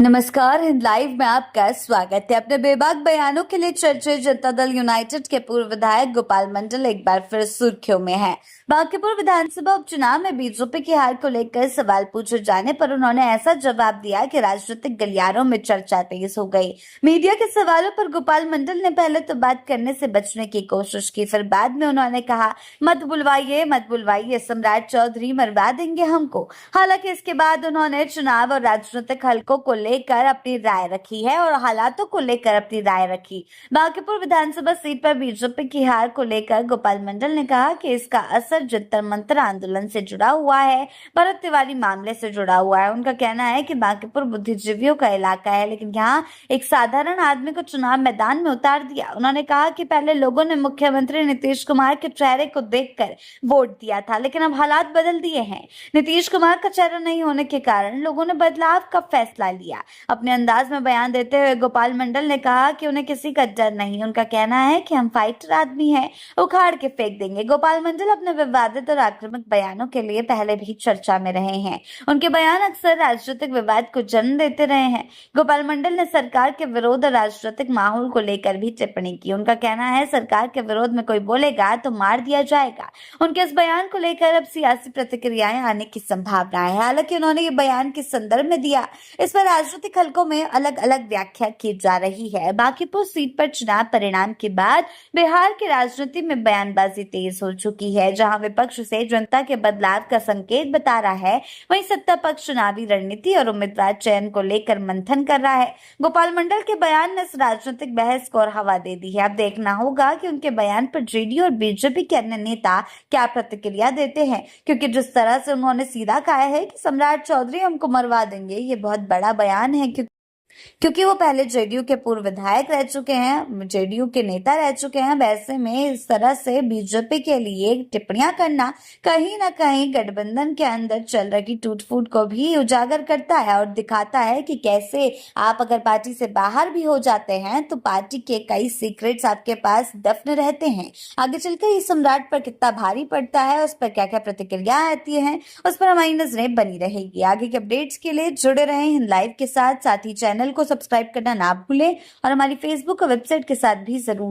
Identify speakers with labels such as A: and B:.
A: नमस्कार, हिंद लाइव में आपका स्वागत है। अपने बेबाक बयानों के लिए चर्चित जनता दल यूनाइटेड के पूर्व विधायक गोपाल मंडल एक बार फिर सुर्खियों में है। बांकीपुर विधानसभा उपचुनाव में बीजेपी की हार को लेकर सवाल पूछे जाने पर उन्होंने ऐसा जवाब दिया कि राजनीतिक गलियारों में चर्चा तेज हो गई। मीडिया के सवालों पर गोपाल मंडल ने पहले तो बात करने से बचने की कोशिश की, फिर बाद में उन्होंने कहा, मत बुलवाइए, सम्राट चौधरी मरवा देंगे हमको। हालांकि इसके बाद उन्होंने चुनाव और राजनीतिक हलकों को लेकर अपनी राय रखी है और हालातों को लेकर अपनी राय रखी। बांकीपुर विधानसभा सीट पर बीजेपी की हार को लेकर गोपाल मंडल ने कहा कि इसका असर जंतर मंतर आंदोलन से जुड़ा हुआ है, भरत तिवारी मामले से जुड़ा हुआ है। उनका कहना है कि बांकीपुर बुद्धिजीवियों का इलाका है, लेकिन यहाँ एक साधारण आदमी को चुनाव मैदान में उतार दिया। उन्होंने कहा कि पहले लोगों ने मुख्यमंत्री नीतीश कुमार के चेहरे को देखकर वोट दिया था, लेकिन अब हालात बदल दिए हैं। नीतीश कुमार का चेहरा नहीं होने के कारण लोगों ने बदलाव का फैसला लिया। अपने अंदाज में बयान देते हुए गोपाल मंडल ने कहा कि उन्हें किसी का डर नहीं। उनका कहना है कि हम फाइटर आदमी हैं, उखाड़ के फेंक देंगे। गोपाल मंडल अपने विवादित और आक्रामक बयानों के लिए पहले भी चर्चा में रहे हैं। उनके बयान अक्सर राजनीतिक विवाद को जन्म देते रहे हैं। गोपाल मंडल ने सरकार के विरोध और राजनीतिक माहौल को लेकर भी टिप्पणी की। उनका कहना है, सरकार के विरोध में कोई बोलेगा तो मार दिया जाएगा। उनके इस बयान को लेकर अब सियासी प्रतिक्रियाएं आने की संभावना है। हालांकि उन्होंने ये बयान किस संदर्भ में दिया, इस पर राजनीतिक हलकों में अलग अलग व्याख्या की जा रही है। बांकीपुर सीट पर चुनाव परिणाम के बाद बिहार की राजनीति में बयानबाजी तेज हो चुकी है। जहां विपक्ष से जनता के बदलाव का संकेत बता रहा है, वहीं सत्ता पक्ष चुनावी रणनीति और उम्मीदवार चयन को लेकर मंथन कर रहा है। गोपाल मंडल के बयान ने इस राजनीतिक बहस को और हवा दे दी है। अब देखना होगा कि उनके बयान पर जेडीयू और बीजेपी के अन्य नेता क्या प्रतिक्रिया देते हैं, क्योंकि जिस तरह से उन्होंने सीधा कहा है कि सम्राट चौधरी हमको मरवा देंगे, ये बहुत बड़ा बयान है, क्योंकि वो पहले जेडीयू के पूर्व विधायक रह चुके हैं, जेडीयू के नेता रह चुके हैं। वैसे में इस तरह से बीजेपी के लिए टिप्पणियां करना कहीं ना कहीं गठबंधन के अंदर चल रही टूट फूट को भी उजागर करता है और दिखाता है कि कैसे आप अगर पार्टी से बाहर भी हो जाते हैं तो पार्टी के कई सीक्रेट्स आपके पास दफन रहते हैं। आगे चलकर इस सम्राट पर कितना भारी पड़ता है, उस पर क्या क्या प्रतिक्रिया आती है, उस पर हमारी नजरें बनी रहेगी। आगे के अपडेट्स के लिए जुड़े रहें हिंद लाइव के साथ ही चैनल को सब्सक्राइब करना ना भूलें और हमारी फेसबुक और वेबसाइट के साथ भी जरूर